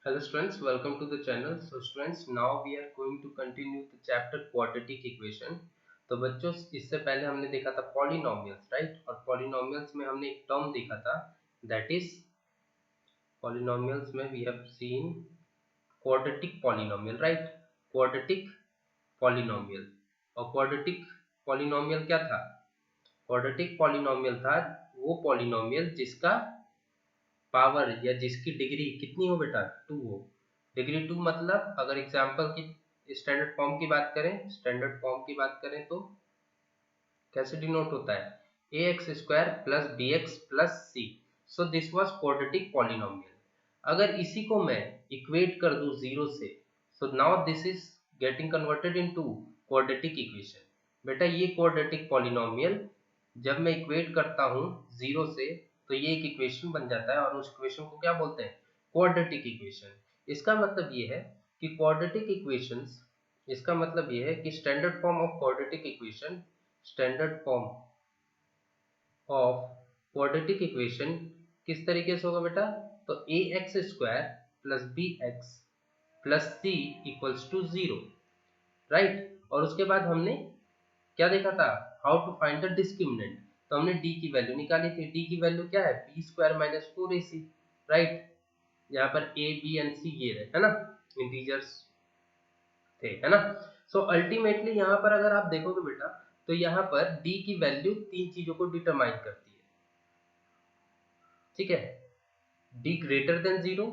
Hello students, welcome to the channel. So students, now we are going to continue the chapter quadratic equation. तो बच्चों इससे पहले हमने देखा था पॉलिनोमियल्स, राइट? और पॉलिनोमियल्स में हमने एक टर्म देखा था, दैट इज पॉलिनोमियल्स में we have seen quadratic polynomial, right? Quadratic polynomial. और क्वाड्रेटिक पॉलिनोमियल क्या था? क्वाड्रेटिक पॉलिनोमियल था वो पॉलिनोमियल जिसका पावर या जिसकी डिग्री कितनी हो बेटा, 2 हो। डिग्री 2 मतलब अगर एग्जांपल की स्टैंडर्ड फॉर्म की बात करें, तो कैसे डिनोट होता है? ax² plus bx plus c। So this was quadratic polynomial. अगर इसी को मैं इक्वेट कर दूं 0 से, so now this is getting converted into quadratic equation. बेटा ये क्वाड्रेटिक पॉलिनोमियल जब मैं इक्वेट करता हूँ 0 से, तो ये एक इक्वेशन बन जाता है और उस इक्वेशन को क्या बोलते हैं? Quadratic equation. इसका मतलब ये है कि क्वाड्रेटिक इक्वेशंस, इसका मतलब ये है कि standard form of quadratic equation, standard form of quadratic equation किस तरीके से होगा बेटा? तो ax² plus bx plus c equals to 0, right? और उसके बाद हमने क्या देखा था? How to find the discriminant. तो हमने d की वैल्यू निकाली थी। d की वैल्यू क्या है? b² minus 4ac, right? यहाँ पर a b and c ये रहे, है ना, इंटीजर्स थे, है ना। सो अल्टीमेटली यहाँ पर अगर आप देखोगे बेटा, तो यहाँ पर d की वैल्यू तीन चीजों को डिटरमाइन करती है, ठीक है? d greater than 0,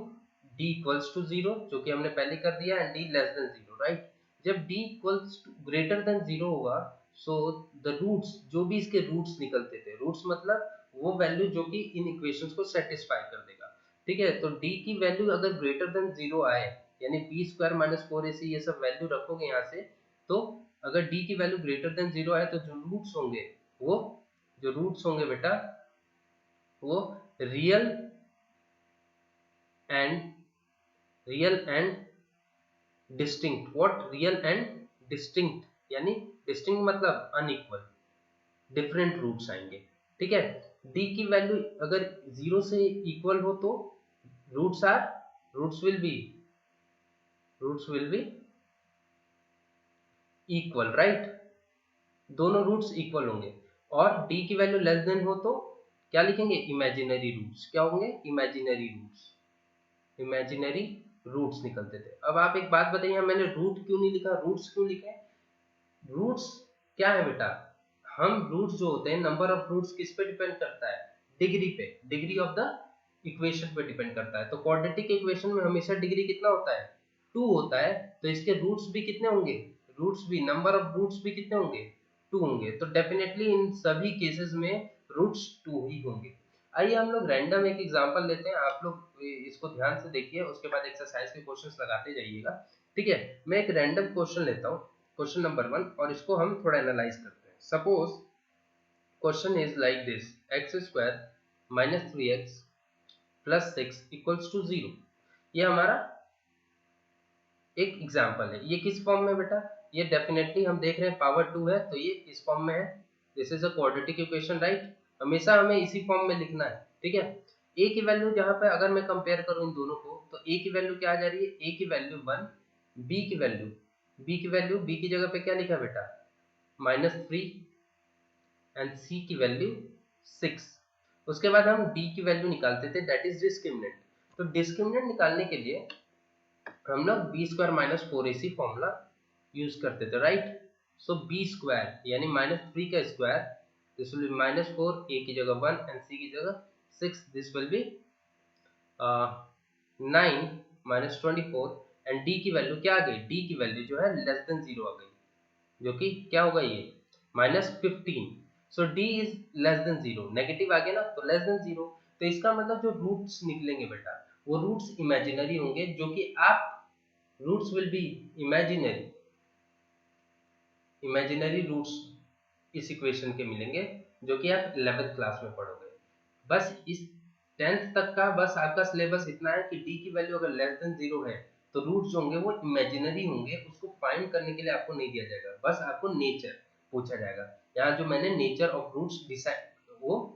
d equals to 0 जो कि हमने पहले कर दिया, and d less than 0, right? जब d equals to greater than 0 होगा, सो द रूट्स, जो भी इसके रूट्स निकलते थे, रूट्स मतलब वो वैल्यू जो कि इन इक्वेशंस को सेटिस्फाई कर देगा, ठीक है? तो d की वैल्यू अगर ग्रेटर देन 0 आए, यानी b² माइनस 4ac ये सब वैल्यू रखोगे यहाँ से, तो अगर d की वैल्यू ग्रेटर देन 0 आए, तो जो रूट्स होंगे बेटा, वो real and distinct. What? Real and distinct, यानी डिस्टिंक्ट मतलब अनइक्वल, डिफरेंट रूट्स आएंगे, ठीक है? d की वैल्यू अगर 0 से इक्वल हो, तो roots are roots will be equal, right? दोनों रूट्स इक्वल होंगे। और d की वैल्यू लेस देन हो, तो क्या लिखेंगे? Imaginary roots. क्या होंगे? इमेजिनरी रूट्स निकलते थे। अब आप एक बात बताइए, मैंने रूट क्यों नहीं लिखा, रूट्स क्यों लिखे? रूट्स क्या है बेटा? हम रूट्स जो होते हैं, नंबर ऑफ रूट्स किस पे डिपेंड करता है? डिग्री पे, डिग्री ऑफ द इक्वेशन पे डिपेंड करता है। तो क्वाड्रेटिक इक्वेशन में हमेशा डिग्री कितना होता है? 2 होता है। तो इसके रूट्स भी कितने होंगे? नंबर ऑफ रूट्स भी कितने होंगे? 2 होंगे। तो डेफिनेटली इन सभी केसेस में रूट्स 2 ही होंगे। आइए हम लोग रैंडम एक एग्जांपल लेते हैं, आप लोग इसको ध्यान से देखिए, उसके बाद एक्सरसाइज के क्वेश्चंस लगाते जाइएगा, ठीक है? मैं एक रैंडम क्वेश्चन लेता हूँ, क्वेश्चन नंबर 1, और इसको हम थोड़ा एनालाइज करते हैं। Suppose question is like this, x² minus 3x plus 6 equals to 0। ये हमारा एक एग्जांपल है। ये किस फॉर्म में बेटा? ये डेफिनेटली हम देख रहे हैं पावर 2 है, तो ये इस फॉर्म में है। This is a quadratic equation, right? हमेशा हमें इसी फॉर्म में लिखना है, ठीक है? a की वैल्यू जहां पे अगर मैं कंपेयर करूं इन दोनों को, तो a की वैल्यू क्या आ जा रही है? a की वैल्यू 1, b की वैल्यू b की जगह पे क्या लिखा बेटा? -3, एंड c की वैल्यू 6। उसके बाद हम d की वैल्यू निकालते थे, दैट इज डिस्क्रिमिनेंट। तो डिस्क्रिमिनेंट निकालने के लिए हम लोग b² minus 4ac formula use करते थे, राइट? सो b² यानी -3 का square, this will B -4, a की जगह 1 एंड c की जगह 6, this will B 9 minus 24, and d की वैल्यू क्या आ गई? d की वैल्यू जो है लेस देन 0 आ गई, जो कि क्या होगा? ये -15। So d is less than 0, negative आ गया ना, तो लेस देन 0। तो इसका मतलब जो रूट्स निकलेंगे बेटा, वो रूट्स इमेजिनरी होंगे, जो कि आप roots will be imaginary roots इस इक्वेशन के मिलेंगे, जो कि आप 11th क्लास में पढ़ोगे। बस इस 10th तक का बस आपका सिलेबस इतना है कि d की वैल्यू अगर लेस देन 0 है, तो रूट्स होंगे वो इमेजिनरी होंगे, उसको फाइंड करने के लिए आपको नहीं दिया जाएगा, बस आपको नेचर पूछा जाएगा। यहाँ जो मैंने नेचर ऑफ रूट्स डिसाइड वो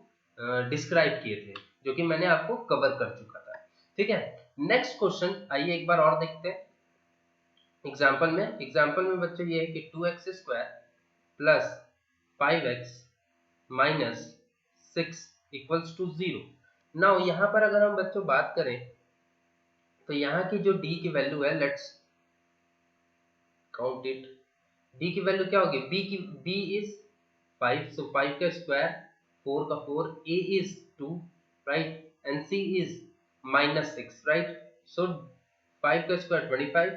डिस्क्राइब किए थे, जो कि मैंने आपको कवर कर चुका था, ठीक है? नेक्स्ट क्वेश्चन आइए एक बार और देखते हैं एग्जाम्पल में बच्चों ये है कि 2x square plus 5x minus 6 equals to 0। Now यहाँ पर अगर हम बच्चों बात करें तो यहाँ की जो d की वैल्यू है, लेट्स काउंट इट। d की वैल्यू क्या होगी, b इज 5, so 5 का स्क्वायर 4 का 4, a is 2, right, and c is minus 6, right, so 5 का square 25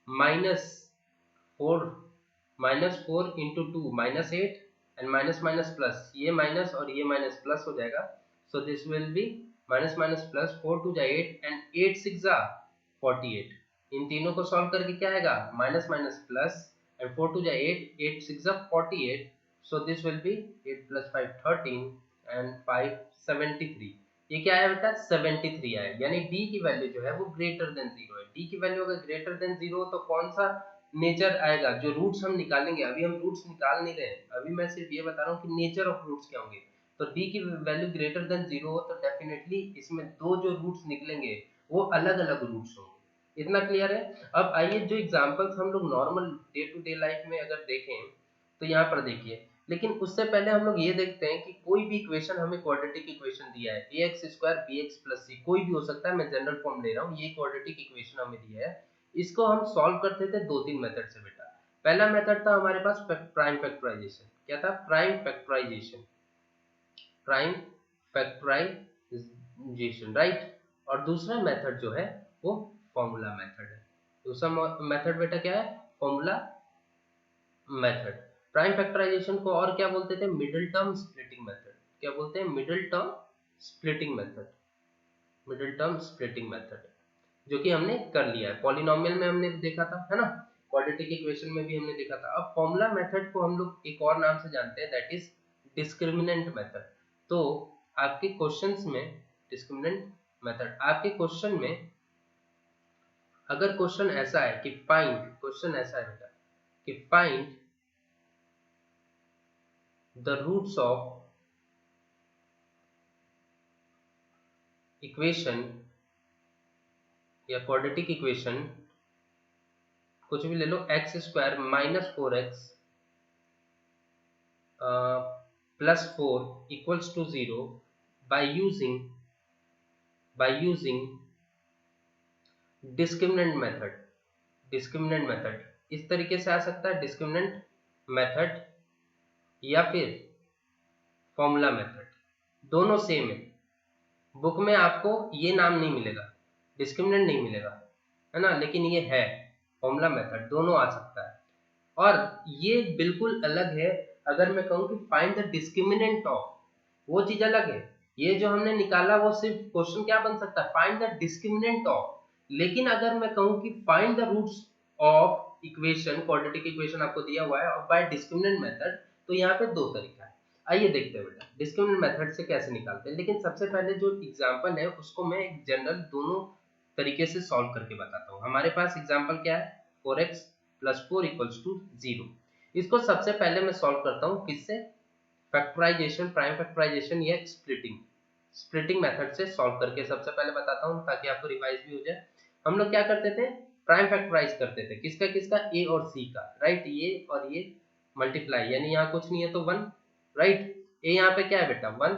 minus 4 into 2 minus 8 and minus minus plus, ये माइनस और ये माइनस प्लस हो जाएगा, so this will be minus minus plus, 4 two जा 8 and 8 6 जा 48। इन तीनों को सॉल्व करके क्या आएगा, minus minus plus and 4 two जा 8, 8 6 जा 48, so this will be 8 plus 5 13 and 5 73। ये क्या है बेटा, 73 आया, यानी d की वैल्यू जो है वो ग्रेटर देन 0 है। d की वैल्यू अगर ग्रेटर देन 0 तो कौन सा नेचर आएगा, जो रूट्स हम निकालेंगे, अभी हम रूट्स निकाल नहीं रहे, अभी मैं सिर्फ ये बता रहा हूँ कि नेचर ऑफ रूट्स क्या होंगे। तो d की वैल्यू ग्रेटर देन 0 हो तो डेफिनेटली इसमें दो जो रूट्स निकलेंगे वो अलग अलग रूट्स होंगे। इतना क्लियर है। अब आइए जो एग्जांपल्स हम लोग normal day to day life में अगर देखें तो यहाँ पर देखिए, लेकिन उससे पहले हम लोग ये देखते हैं कि कोई भी इक्वेशन हमें क्वाड्रेटिक इक्वेशन दिया है, ax square bx plus c, कोई भी हो सकता है, मैं जनरल फॉर्म ले रहा हूँ, ये क्वाड्रेटिक इक्वेशन हमें दिया है। इसको हम सॉल्व करते थे दो तीन मेथड से बेटा। पहला मेथड था हमारे पास प्राइम फैक्टराइजेशन। क्या था, प्राइम फैक्टराइजेशन, राइट। और दूसरा मेथड जो है वो फॉर्मूला मेथड है। दूसरा मेथड बेटा क्या है, फॉर्मूला मेथड। प्राइम फैक्टराइजेशन को और क्या बोलते थे, मिडिल टर्म स्प्लिटिंग मेथड। क्या बोलते हैं, मिडिल टर्म स्प्लिटिंग मेथड, जो कि हमने कर लिया है। पॉलिनोमियल में हमने देखा था, है ना, क्वाड्रेटिक इक्वेशन में भी हमने देखा था। अब फॉर्मूला मेथड को हम लोग एक और नाम से जानते हैं, दैट इज डिस्क्रिमिनेंट मेथड। तो आपके क्वेश्चंस में डिस्क्रिमिनेंट मेथड, आपके क्वेश्चन में अगर क्वेश्चन ऐसा है कि क्वेश्चन ऐसा है बेटा कि find the roots of equation या क्वाड्रेटिक इक्वेशन कुछ भी ले लो, X square minus 4x plus 4 equals to 0 by using discriminant method. इस तरीके से आ सकता है, डिस्क्रिमिनेंट मेथड या फिर फॉर्मूला मेथड, दोनों सेम है। बुक में आपको ये नाम नहीं मिलेगा, डिस्क्रिमिनेंट नहीं मिलेगा, है ना, लेकिन ये है फॉर्मूला मेथड, दोनों आ सकता है। और ये बिल्कुल अलग है अगर मैं कहूँ कि फाइंड द डिस्क्रिमिनेंट ऑफ, वो चीज अलग है। ये जो हमने निकाला वो सिर्फ क्वेश्चन क्या बन सकता है, फाइंड द डिस्क्रिमिनेंट ऑफ। लेकिन अगर मैं कहूँ कि find the roots of equation, quadratic equation आपको दिया हुआ है और बाय डिस्क्रिमिनेंट मेथड, तो यहाँ पे दो तरीका है। आइए देखते हैं बेटा डिस्क्रिमिनेंट मेथड से कैसे निकालते हैं। लेकिन सबसे पहले जो एग्जांपल है उसको मैं जनरल दोनों तरीके से सॉल्व करके बताता हूँ। हमारे पास एग्जांपल क्या है, 4x प्लस 4 इक्वल्स टू 0। इसको सबसे पहले मैं सॉल्व करता हूँ किससे, फैक्टराइजेशन, प्राइम फैक्टराइजेशन या स्प्लिटिंग मेथड से सॉल्व करके सबसे पहले बताता हूँ ताकि आपको रिवाइज भी हो जाए। हम लोग क्या करते थे, प्राइम फैक्टराइज करते थे, किसका a और c का, राइट, ये और ये मल्टीप्लाई, यानी यहाँ कुछ नहीं है तो 1, राइट। a यहाँ पे क्या है बेटा 1,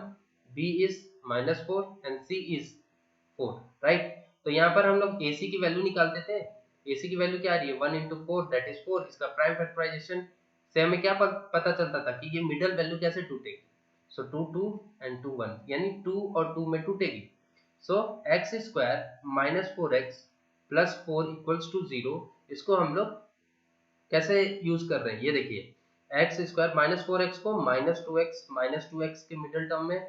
b is -4 and c is 4, right. तो यहाँ पर हम लोग ac की वैल्यू निकालते थे, ac की वैल्यू क्या आ रही है 1 into 4 दैट इज 4। इसका प्राइम फैक्टराइजेशन से हमें क्या पता चलता था कि ये मिडल वैल्यू कैसे टूटेगी, सो 2 2 एंड 2 1, यानी 2 और 2 में टूटेगी। So X square minus 4x plus 4 equals to 0, इसको हम लोग कैसे यूज कर रहे हैं ये देखिए, एक्स स्क्वायर माइनस 4x को माइनस टू एक्स के मिडिल टर्म में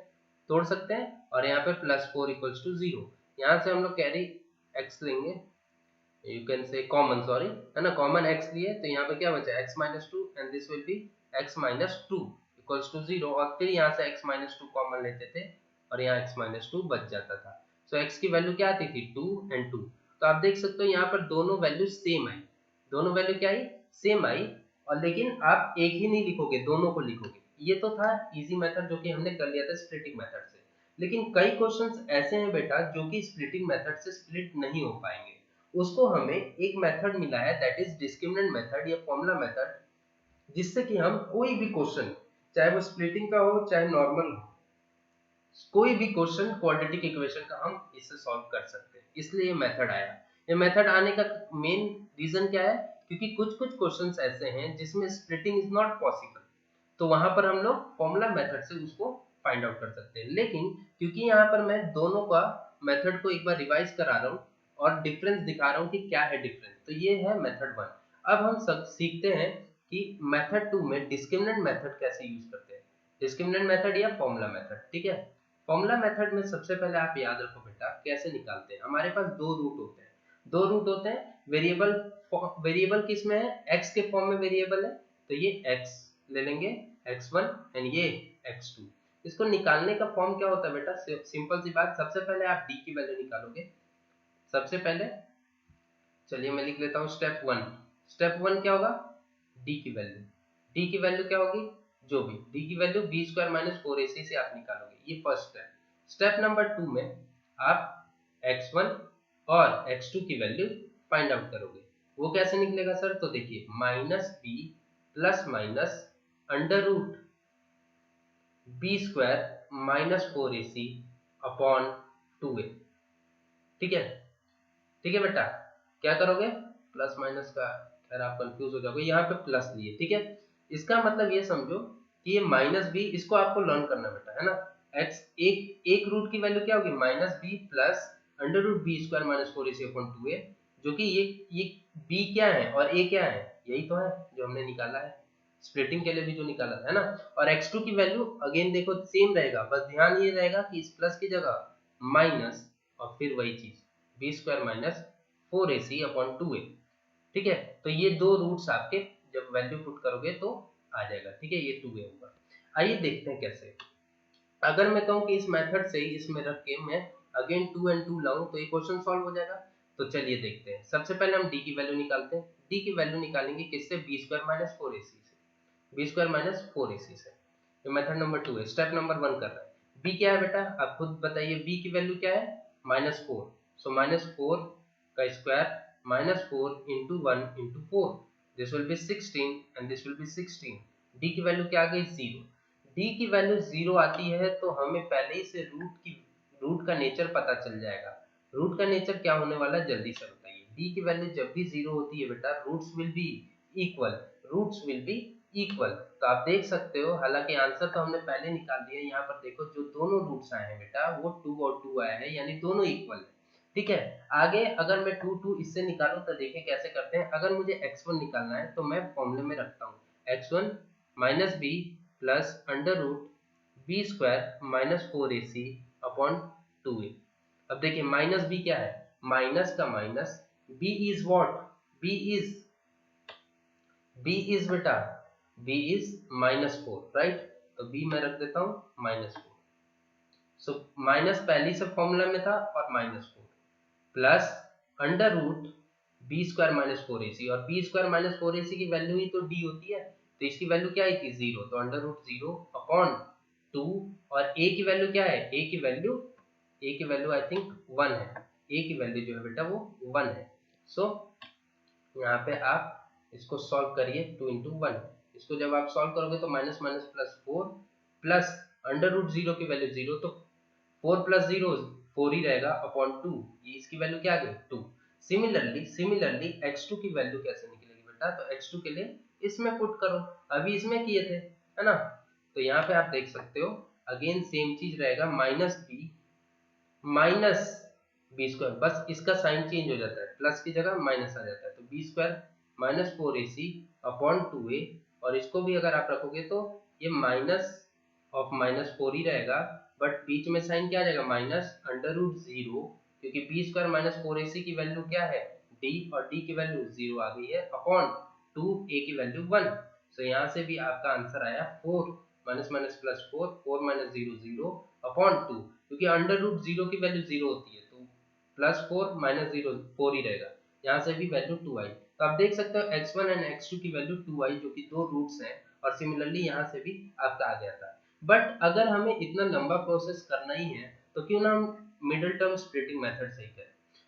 तोड़ सकते हैं और यहाँ पे प्लस 4 इक्वल्स टू 0, यहाँ से हम लोग कैरी x लेंगे, you can say common, sorry, है ना, कॉमन x लिए, तो यहाँ पे क्या बचा x minus 2 and this will be x minus 2 equals to 0, और फिर यहाँ से x माइनस 2 कॉमन लेते थे और यहाँ x माइनस 2 बच जाता था। सो x की वैल्यू क्या आती थी 2 एंड 2। तो आप देख सकते हो यहाँ पर दोनों वैल्यू सेम आई, दोनों वैल्यू क्या आई, सेम आई, और लेकिन आप एक ही नहीं लिखोगे, दोनों को लिखोगे। ये तो था इजी मेथड जो कि हमने कर लिया था स्प्लिटिंग मेथड से। लेकिन कई क्वेश्चंस ऐसे हैं बेटा जो कि स्प्लिटिंग मेथड से स्प्लिट नहीं हो पाएंगे, उसको हमें एक मेथड मिला है दैट इज डिस्क्रिमिनेंट मेथड या फॉर्मूला मेथड, जिससे कि हम कोई भी क्वेश्चन चाहे वो स्प्लिटिंग का हो चाहे नॉर्मल हो, कोई भी क्वेश्चन क्वाड्रेटिक इक्वेशन का हम इससे सॉल्व कर सकते हैं, इसलिए ये मेथड आया। ये मेथड आने का मेन रीजन क्या है, क्योंकि कुछ कुछ क्वेश्चंस ऐसे हैं जिसमें स्प्लिटिंग इज नॉट पॉसिबल, तो वहां पर हम लोग फॉर्मूला मेथड से उसको फाइंड आउट कर सकते हैं। लेकिन क्योंकि यहाँ पर मैं दोनों का मेथड को एक बार रिवाइज करा रहा हूँ और डिफरेंस दिखा रहा हूँ कि क्या है डिफरेंस, तो ये है मेथड 1। अब हम सब सीखते हैं कि मेथड 2 में डिस्क्रिमिनेंट मेथड कैसे यूज करते हैं, डिस्क्रिमिनेंट मेथड या फॉर्मूला मेथड। ठीक है, फॉर्मूला मेथड में सबसे पहले आप याद रखो बेटा कैसे निकालते हैं। हमारे पास दो रूट होते हैं, दो रूट होते हैं। वेरिएबल, वेरिएबल किस में है, x के फॉर्म में वेरिएबल है, तो ये x ले लेंगे x1 एंड ये x2। इसको निकालने का फॉर्म क्या होता है बेटा, सिंपल सी बात, सबसे पहले आप d की वैल्यू निकालोगे। सबसे पहले चलिए मैं लिख लेता हूँ स्टेप 1। स्टेप 1 क्या होगा, d की वैल्यू, d की वैल्यू क्या होगी, जो भी d की value b square minus 4ac से आप निकालोगे, ये फर्स्ट स्टेप। स्टेप नंबर 2 में आप x1 और x2 की वैल्यू फाइंड आउट करोगे। वो कैसे निकलेगा सर, तो देखिए minus B plus minus under root B square minus 4ac upon 2a। ठीक है, ठीक है बेटा, क्या करोगे, प्लस माइनस का खैर आप कंफ्यूज हो जाओगे, यहाँ पे प्लस लिए। ठीक है, इसका मतलब ये समझो कि ये माइनस बी, इसको आपको लर्न करना बेटा, है ना। एक्स एक रूट की वैल्यू क्या होगी, minus B plus under root B square minus 4ac upon 2a, जो कि ये बी क्या है और ए क्या है, यही तो है जो हमने निकाला है स्प्लिटिंग के लिए भी जो निकाला है ना। और x2 की वैल्यू अगेन देखो सेम रहेगा, बस ध्यान ये रहेगा कि इस प्लस की जगह माइनस और फिर वही चीज B square minus 4ac upon 2a। ठीक है, तो ये दो रूट्स आपके जब वैल्यू पुट करोगे तो आ जाएगा। ठीक है, ये 2a होगा। आइए देखते हैं कैसे। अगर मैं कहूँ कि इस मेथड से ही इसमें रख के मैं अगेन 2 एंड 2 लाऊं तो ये क्वेश्चन सॉल्व हो जाएगा। तो चलिए देखते हैं। सबसे पहले हम d की वैल्यू निकालते हैं। d की वैल्यू निकालेंगे किससे, बी स्क्वायर माइनस 4ac से, बी स्क्वायर माइनस 4ac से। ये मेथड नंबर 2 है। स्टेप नंबर 1 कर रहा है। b क्या है बेटा, आप खुद बताइए, b की वैल्यू क्या है, माइनस 4। सो माइनस 4 का square minus 4 into 1 into 4, this will B 16 and this will B 16। d की वैल्यू क्या आ गई, 0। d की वैल्यू 0 आती है तो हमें पहले ही से रूट का नेचर पता चल जाएगा। रूट का नेचर क्या होने वाला है, जल्दी से बताइए। d की वैल्यू जब भी 0 होती है बेटा, roots will be equal, roots will be equal. तो आप देख सकते हो, हालांकि आंसर तो हमने पहले निकाल दिया। यहाँ पर देखो जो दोनों रूट्स आए हैं बेटा वो 2 और 2 आए हैं, यानी दोनों इक्वल है। ठीक है, आगे अगर मैं 2 2 इससे निकालूं तो देखिए कैसे करते हैं। अगर मुझे x1 निकालना है तो मैं फॉर्मूले में रखता हूँ x1 minus B plus under root B square minus 4ac upon 2a। अब देखिए माइनस बी क्या है, माइनस का minus, B is what, B is, B is बेटा, बी इज -4, राइट। तो बी मैं रख देता हूँ -4। सो माइनस पहली से फॉर्मूला में था और -4 plus under root B square minus 4ac, और बी स्क्वायर माइनस 4ac की वैल्यू ही तो डी होती है, तो इसकी वैल्यू क्या आई थी, 0, तो अंडर रूट 0 अपॉन 2। और a की वैल्यू क्या है, a की वैल्यू आई थिंक 1 है, a की वैल्यू जो है बेटा वो 1 है। सो यहाँ पे आप इसको सॉल्व करिए, 2 इंटू 1। इसको जब आप सॉल्व करोगे तो minus minus plus 4 plus under root 0 की वैल्यू 0, तो 4 प्लस 0 4 ही रहेगा अपॉन 2, ये इसकी वैल्यू क्या आ गई, 2। सिमिलरली x2 की वैल्यू कैसे निकलेगी बेटा, तो x2 के लिए इसमें पुट करो, अभी इसमें किए थे, है ना। तो यहाँ पे आप देख सकते हो अगेन सेम चीज रहेगा, minus B minus B square, बस इसका साइन चेंज हो जाता है, प्लस की जगह माइनस आ जाता है, तो B square minus 4ac upon 2a। और इसको भी अगर आप रखोगे तो ये माइनस ऑफ -4 ही रहेगा, बट बीच में साइन क्या आ जाएगा, माइनस अंडर रूट 0, क्योंकि बी स्क्वायर माइनस 4ac की वैल्यू क्या है, d, और d की वैल्यू 0 आ गई है अपॉन 2a की वैल्यू 1। सो यहाँ से भी आपका आंसर आया 4 minus minus plus 4, 4 minus 0 0 upon 2, क्योंकि अंडर रूट 0 की वैल्यू 0 होती है, तो प्लस 4 माइनस 0 4 ही रहेगा, यहाँ से भी वैल्यू 2 आई। तो आप देख सकते हो x1 एंड x2 की वैल्यू 2 आई, जो कि दो रूट्स हैं, और सिमिलरली यहाँ से भी आपका आ गया था। बट अगर हमें इतना लंबा प्रोसेस करना ही है तो क्यों ना हम मिडिल टर्म स्प्लिटिंग मेथड से ही करें।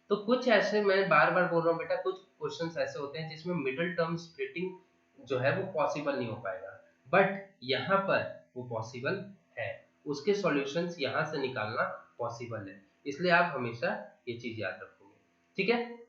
तो कुछ ऐसे, मैं बार बार बोल रहा हूँ बेटा, कुछ क्वेश्चंस ऐसे होते हैं जिसमें मिडिल टर्म स्प्लिटिंग जो है वो पॉसिबल नहीं हो पाएगा, बट यहाँ पर वो पॉसिबल है, उसके सॉल्यूशंस यहाँ से निकालना पॉसिबल है, इसलिए आप हमेशा ये चीज याद रखोगे। ठीक है,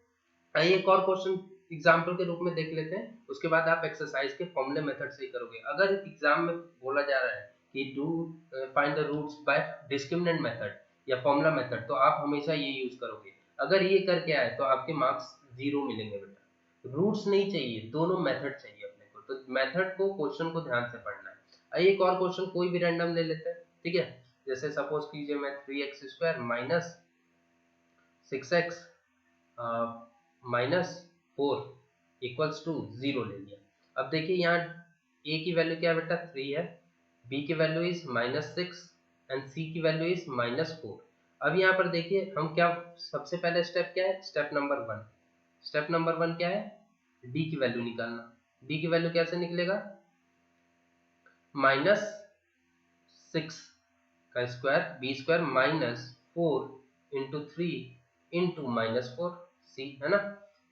आइए एक और क्वेश्चन एग्जाम्पल के रूप में देख लेते हैं, उसके बाद आप एक्सरसाइज के फॉर्मूले मेथड से ही करोगे। अगर एग्जाम में बोला जा रहा है कि do find the roots by discriminant method या फॉर्मूला मेथड, तो आप हमेशा ये यूज करोगे। अगर ये करके आए तो आपके मार्क्स 0 मिलेंगे बेटा। रूट्स नहीं चाहिए, दोनों मेथड चाहिए अपने को, तो मेथड को, क्वेश्चन को ध्यान से पढ़ना है। आइए एक और क्वेश्चन कोई भी रैंडम ले लेते हैं। ठीक है, जैसे सपोज कीजिए मैं 3x² minus 6x minus 4 equals to 0 ले लिया। अब देखिए यहाँ a की वैल्यू क्या है बेटा, 3 है, b की वैल्यू इज -6 एंड c की वैल्यू इज -4। अब यहाँ पर देखिए हम क्या, सबसे पहले स्टेप क्या है, स्टेप नंबर 1, स्टेप नंबर 1 क्या है, d की वैल्यू निकालना। d की वैल्यू कैसे निकलेगा, -6 का स्क्वायर b² -4 × 3 × -4 c, है ना।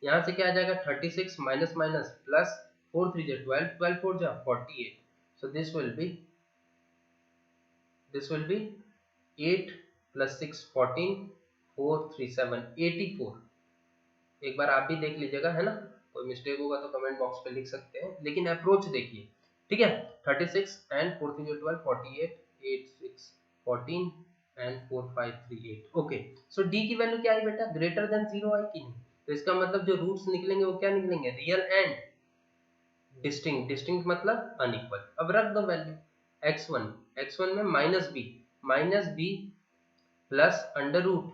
यहाँ से क्या आ जाएगा, 36 माइनस माइनस प्लस 4 3 जा 12, 12 4 जा 48, so this will be 8 plus 6 14, 4 3 7 84। एक बार आप भी देख लीजिएगा, है ना, कोई मिस्टेक होगा तो कमेंट बॉक्स पे लिख सकते हैं, लेकिन अप्रोच देखिए। ठीक है, 36 and 4 3 12 48, 8 6 14 and 4 5 3 8। Okay, so D की वैल्यू क्या आई बेटा, ग्रेटर देन 0 आई कि नहीं, तो इसका मतलब जो रूट्स निकलेंगे वो क्या निकलेंगे, रियल एंड डिस्टिंक्ट। डिस्टिंक्ट मतलब अनइक्वल। अब रख दो वैल्यू, x1 में -b plus under root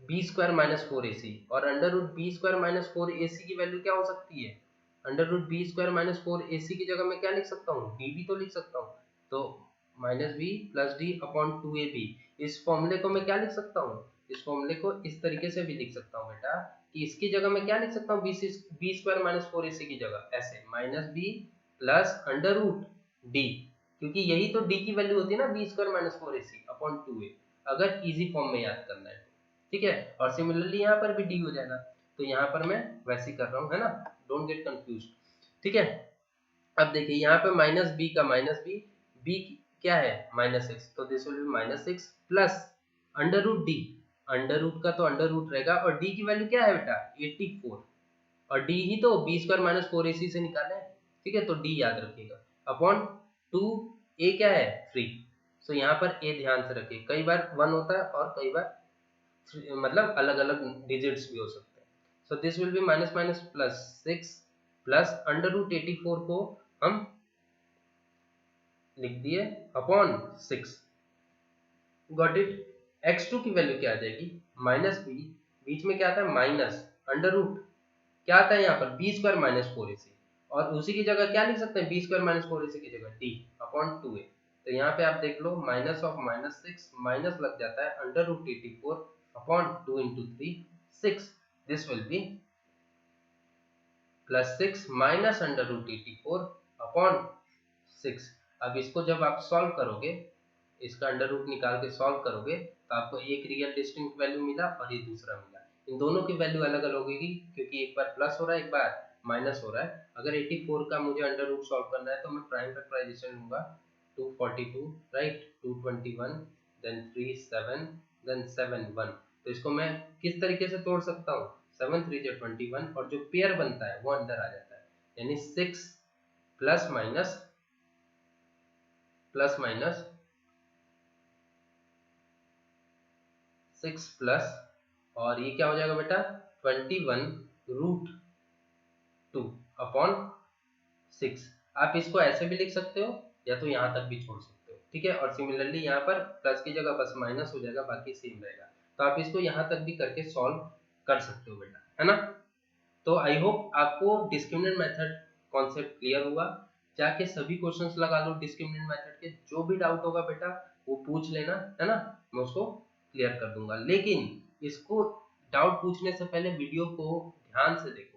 b² - 4ac, और अंडर रूट b² - 4ac की वैल्यू क्या हो सकती है, अंडर रूट b² - 4ac की जगह मैं क्या लिख सकता हूँ, d भी तो लिख सकता हूँ, तो -b + d अपॉन 2ab। इस फॉर्मूले को मैं क्या लिख सकता हूँ, इस फॉर्मूले को इस तरीके से भी लिख सकता हूँ बेटा, कि इसकी जगह मैं क्या लिख सकता हूँ, b² - 4ac की जगह ऐसे -b plus under root d, क्योंकि यही तो d की वैल्यू होती है ना, b² - 4ac अपॉन 2a, अगर इजी फॉर्म में याद करना है। ठीक है, और सिमिलरली यहाँ पर भी डी हो जाएगा, तो यहाँ पर मैं वैसे ही कर रहा हूँ, है ना, डोंट गेट कंफ्यूज। ठीक है, अब देखिए यहाँ पे -b का -b क्या है -6, तो this will be -6 plus under root D, under root का तो अंडर रूट रहेगा, और डी की वैल्यू क्या है बेटा 84, और डी ही तो b² - 4ac से निकाले हैं। ठीक है, तो डी याद रखिएगा अपॉन 2, a क्या है 3, सो यहाँ पर a ध्यान से रखिए, कई बार 1 होता है और कई बार मतलब अलग अलग डिजिट्स भी हो सकते हैं। So this will be minus minus plus 6 plus under root 84 को हम लिख दिए अपॉन 6, गॉट इट। x2 की वैल्यू क्या आ जाएगी, -b, बीच में क्या आता है माइनस अंडर रूट, क्या आता है यहाँ पर b² - 4ac, और उसी की जगह क्या लिख सकते हैं, b² - 4ac की जगह d अपॉन 2a। तो यहाँ पे आप देख लो माइनस ऑफ -6 माइनस लग जाता है under root 84 upon 2 × 3 6, this will be +6 minus under root 84 upon 6। अब इसको जब आप सॉल्व करोगे, इसका अंडर रूट निकाल के सॉल्व करोगे, तो आपको एक रियल डिस्टिंक्ट वैल्यू मिला और ये दूसरा मिला। इन दोनों की वैल्यू अलग अलग होगी, क्योंकि एक बार प्लस हो रहा है, एक बार माइनस हो रहा है। अगर 84 का मुझे अंडर रूट सॉल्व करना है तो मैं प्राइम फैक्टराइजेशन लूंगा, 242 राइट, 221 देन 3 7 देन 7 1। तो इसको मैं किस तरीके से तोड़ सकता हूँ, 7 3 जा 21, और जो पेयर बनता है वो अंदर आ जाता है, यानी 6 प्लस माइनस 6 प्लस, और ये क्या हो जाएगा बेटा 21√2 अपॉन 6। आप इसको ऐसे भी लिख सकते हो या तो यहाँ तक भी छोड़ सकते हो। ठीक है, और सिमिलरली यहाँ पर प्लस की जगह बस माइनस हो जाएगा, बाकी सेम रहेगा, तो आप इसको यहाँ तक भी करके सॉल्व कर सकते हो बेटा, है ना। तो आई होप आपको डिस्क्रिमिनेंट मेथड कॉन्सेप्ट क्लियर हुआ। जाके सभी क्वेश्चंस लगा लो डिस्क्रिमिनेंट मेथड के, जो भी डाउट होगा बेटा वो पूछ लेना, है ना, मैं उसको क्लियर कर दूंगा। लेकिन इसको डाउट पूछने से पहले वीडियो को ध्यान से देखना।